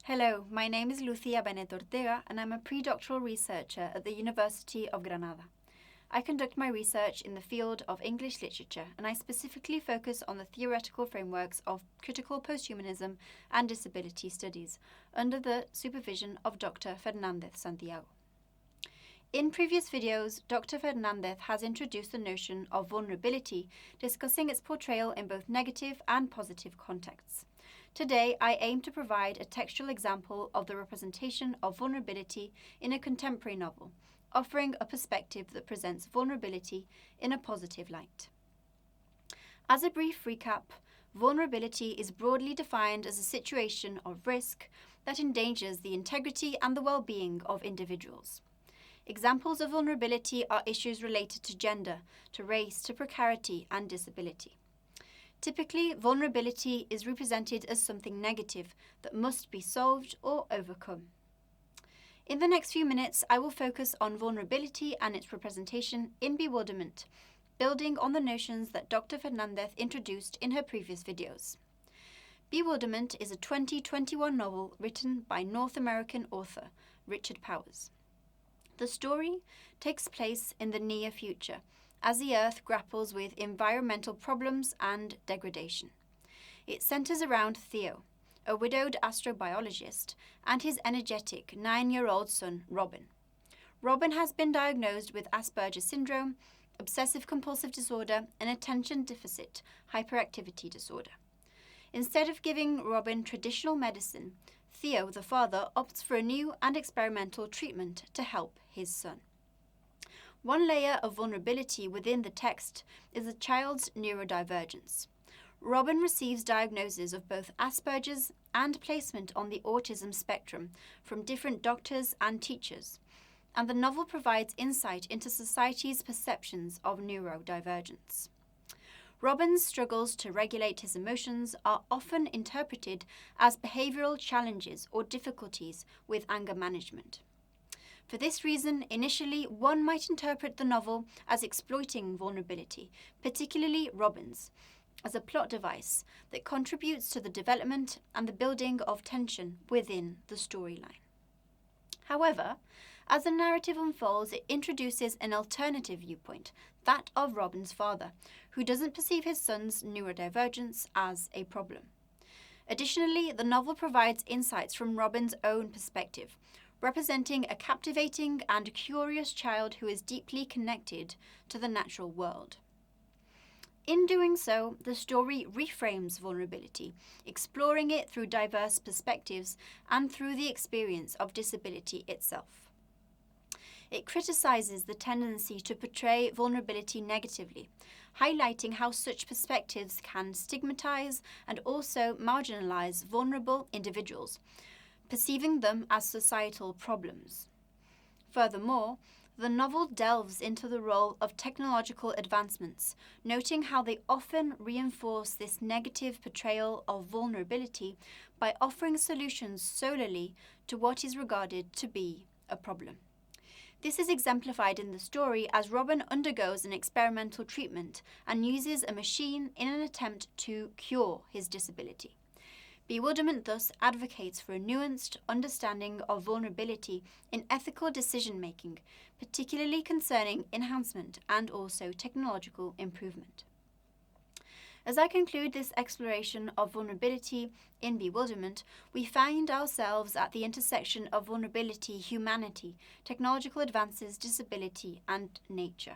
Hello, my name is Lucía Bennett Ortega and I'm a pre-doctoral researcher at the University of Granada. I conduct my research in the field of English literature and I specifically focus on the theoretical frameworks of critical posthumanism and disability studies under the supervision of Dr. Fernández Santiago. In previous videos, Dr. Fernández has introduced the notion of vulnerability, discussing its portrayal in both negative and positive contexts. Today, I aim to provide a textual example of the representation of vulnerability in a contemporary novel, offering a perspective that presents vulnerability in a positive light. As a brief recap, vulnerability is broadly defined as a situation of risk that endangers the integrity and the well-being of individuals. Examples of vulnerability are issues related to gender, to race, to precarity, and disability. Typically, vulnerability is represented as something negative that must be solved or overcome. In the next few minutes, I will focus on vulnerability and its representation in Bewilderment, building on the notions that Dr. Fernández introduced in her previous videos. Bewilderment is a 2021 novel written by North American author Richard Powers. The story takes place in the near future, as the Earth grapples with environmental problems and degradation. It centers around Theo, a widowed astrobiologist, and his energetic 9-year-old son, Robin. Robin has been diagnosed with Asperger's syndrome, obsessive-compulsive disorder, and attention deficit hyperactivity disorder. Instead of giving Robin traditional medicine, Theo, the father, opts for a new and experimental treatment to help his son. One layer of vulnerability within the text is the child's neurodivergence. Robin receives diagnoses of both Asperger's and placement on the autism spectrum from different doctors and teachers, and the novel provides insight into society's perceptions of neurodivergence. Robin's struggles to regulate his emotions are often interpreted as behavioral challenges or difficulties with anger management. For this reason, initially, one might interpret the novel as exploiting vulnerability, particularly Robin's, as a plot device that contributes to the development and the building of tension within the storyline. However, as the narrative unfolds, it introduces an alternative viewpoint, that of Robin's father, who doesn't perceive his son's neurodivergence as a problem. Additionally, the novel provides insights from Robin's own perspective, representing a captivating and curious child who is deeply connected to the natural world. In doing so, the story reframes vulnerability, exploring it through diverse perspectives and through the experience of disability itself. It criticizes the tendency to portray vulnerability negatively, highlighting how such perspectives can stigmatize and also marginalize vulnerable individuals, perceiving them as societal problems. Furthermore, the novel delves into the role of technological advancements, noting how they often reinforce this negative portrayal of vulnerability by offering solutions solely to what is regarded to be a problem. This is exemplified in the story as Robin undergoes an experimental treatment and uses a machine in an attempt to cure his disability. Bewilderment thus advocates for a nuanced understanding of vulnerability in ethical decision-making, particularly concerning enhancement and also technological improvement. As I conclude this exploration of vulnerability in Bewilderment, we find ourselves at the intersection of vulnerability, humanity, technological advances, disability, and nature.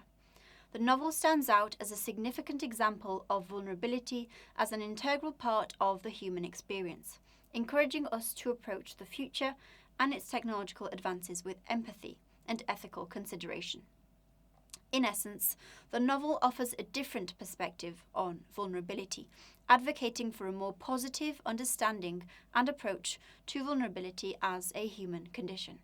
The novel stands out as a significant example of vulnerability as an integral part of the human experience, encouraging us to approach the future and its technological advances with empathy and ethical consideration. In essence, the novel offers a different perspective on vulnerability, advocating for a more positive understanding and approach to vulnerability as a human condition.